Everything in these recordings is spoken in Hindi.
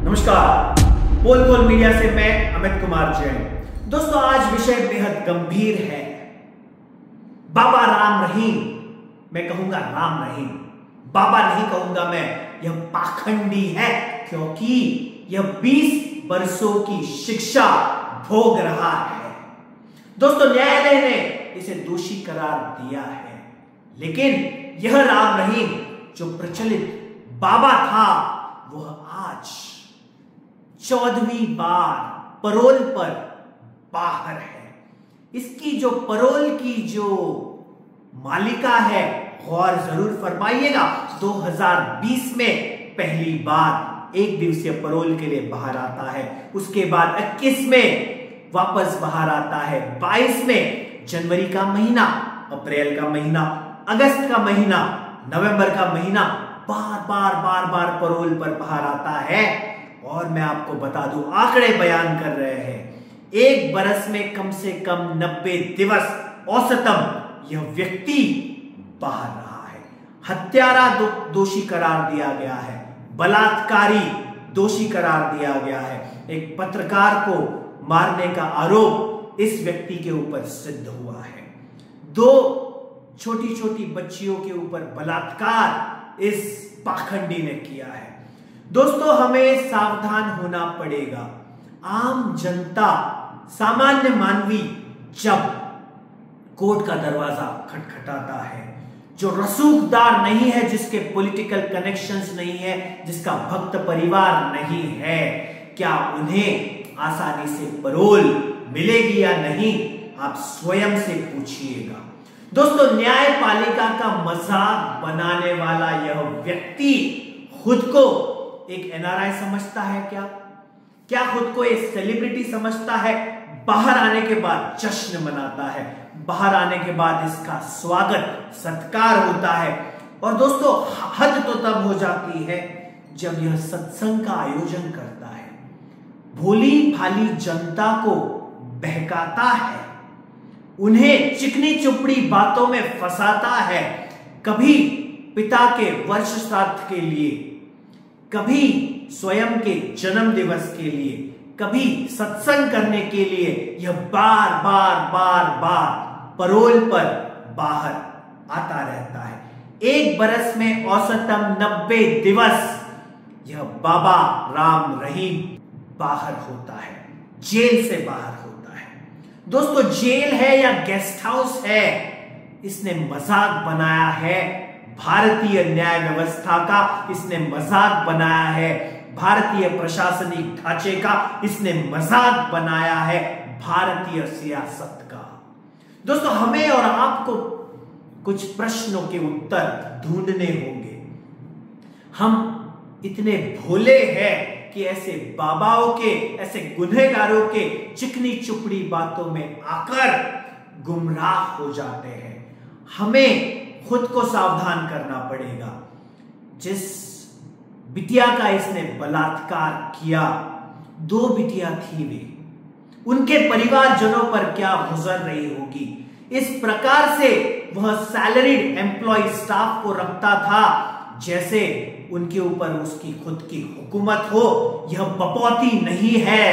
नमस्कार, पोल पोल मीडिया से मैं अमित कुमार जैन। दोस्तों, आज विषय बेहद गंभीर है। बाबा राम रहीम, मैं कहूंगा राम रहीम, बाबा नहीं कहूंगा मैं। यह पाखंडी है क्योंकि यह 20 वर्षों की शिक्षा भोग रहा है। दोस्तों, न्यायालय ने इसे दोषी करार दिया है, लेकिन यह राम रहीम जो प्रचलित बाबा था, वह आज 14वीं बार परोल पर बाहर है। इसकी जो परोल की जो मालिका है, गौर जरूर फरमाइएगा, 2020 में पहली बार 1 दिवसीय परोल के लिए बाहर आता है। उसके बाद 21 में वापस बाहर आता है, 22 में जनवरी का महीना, अप्रैल का महीना, अगस्त का महीना, नवंबर का महीना, बार बार परोल पर बाहर आता है। और मैं आपको बता दूं, आंकड़े बयान कर रहे हैं, 1 बरस में कम से कम 90 दिवस औसतम यह व्यक्ति बाहर रहा है। हत्यारा दोषी करार दिया गया है, बलात्कारी दोषी करार दिया गया है, एक पत्रकार को मारने का आरोप इस व्यक्ति के ऊपर सिद्ध हुआ है, 2 छोटी छोटी बच्चियों के ऊपर बलात्कार इस पाखंडी ने किया है। दोस्तों, हमें सावधान होना पड़ेगा। आम जनता, सामान्य मानवी जब कोर्ट का दरवाजा खटखटाता है, जो रसूखदार नहीं है, जिसके पॉलिटिकल कनेक्शंस नहीं है, जिसका भक्त परिवार नहीं है, क्या उन्हें आसानी से परोल मिलेगी या नहीं, आप स्वयं से पूछिएगा। दोस्तों, न्यायपालिका का मजाक बनाने वाला यह व्यक्ति खुद को एक एनआरआई समझता है क्या खुद को एक सेलिब्रिटी समझता है? बाहर आने के बाद जश्न मनाता है, बाहर आने के बाद इसका स्वागत सत्कार होता है। और दोस्तों, हद तो तब हो जाती है जब यह सत्संग का आयोजन करता है, भोली भाली जनता को बहकाता है, उन्हें चिकनी चुपड़ी बातों में फंसाता है। कभी पिता के वर्ष श्राद्ध के लिए, कभी स्वयं के जन्म दिवस के लिए, कभी सत्संग करने के लिए यह बार परोल पर बाहर आता रहता है। 1 बरस में औसतन 90 दिवस यह बाबा राम रहीम बाहर होता है, जेल से बाहर होता है। दोस्तों, जेल है या गेस्ट हाउस है, इसने मजाक बनाया है भारतीय न्याय व्यवस्था का, इसने मजाक बनाया है भारतीय प्रशासनिक ढांचे का, इसने मजाक बनाया है भारतीय सियासत का। दोस्तों, हमें और आपको कुछ प्रश्नों के उत्तर ढूंढने होंगे। हम इतने भोले हैं कि ऐसे बाबाओं के, ऐसे गुनहगारों के चिकनी चुपड़ी बातों में आकर गुमराह हो जाते हैं। हमें खुद को सावधान करना पड़ेगा। जिस बिटिया का इसने बलात्कार किया, 2 बिटिया थी वे, उनके परिवारजनों पर क्या गुजर रही होगी। इस प्रकार से वह सैलरीड एम्प्लॉय स्टाफ को रखता था जैसे उनके ऊपर उसकी खुद की हुकूमत हो। यह बपौती नहीं है,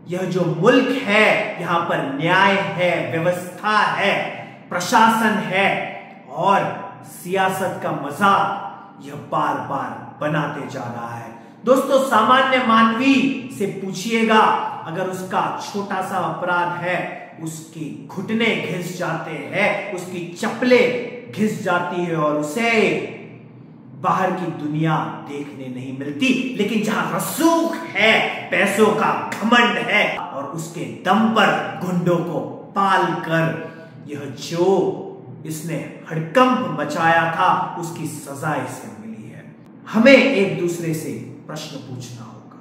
यह जो मुल्क है, यहां पर न्याय है, व्यवस्था है, प्रशासन है, और सियासत का मजाक यह बार बनाते जा रहा है। दोस्तों, सामान्य मानवी से पूछिएगा, अगर उसका छोटा सा अपराध है, उसकी घुटने घिस जाते हैं, उसकी चप्पलें घिस जाती है और उसे बाहर की दुनिया देखने नहीं मिलती। लेकिन जहां रसूख है, पैसों का घमंड है, और उसके दम पर गुंडों को पाल कर यह जो इसने हड़कंप मचाया था, उसकी सजा इसे मिली है। हमें एक दूसरे से प्रश्न पूछना होगा,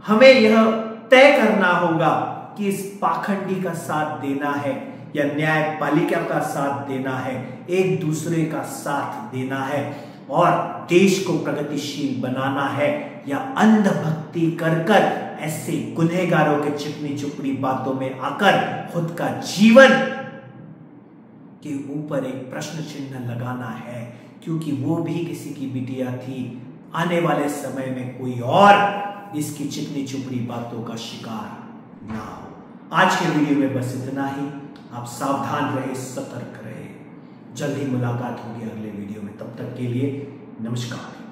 हमें यह तय करना होगा कि इस पाखंडी का साथ देना है या न्यायपालिका का साथ देना है, एक दूसरे का साथ देना है और देश को प्रगतिशील बनाना है, या अंधभक्ति कर ऐसे गुनहगारों के चिकनी चुपड़ी बातों में आकर खुद का जीवन के ऊपर एक प्रश्न चिन्ह लगाना है, क्योंकि वो भी किसी की बिटिया थी, आने वाले समय में कोई और इसकी चिकनी चुपड़ी बातों का शिकार ना हो। आज के वीडियो में बस इतना ही। आप सावधान रहे, सतर्क रहे। जल्द ही मुलाकात होगी अगले वीडियो में। तब तक के लिए नमस्कार।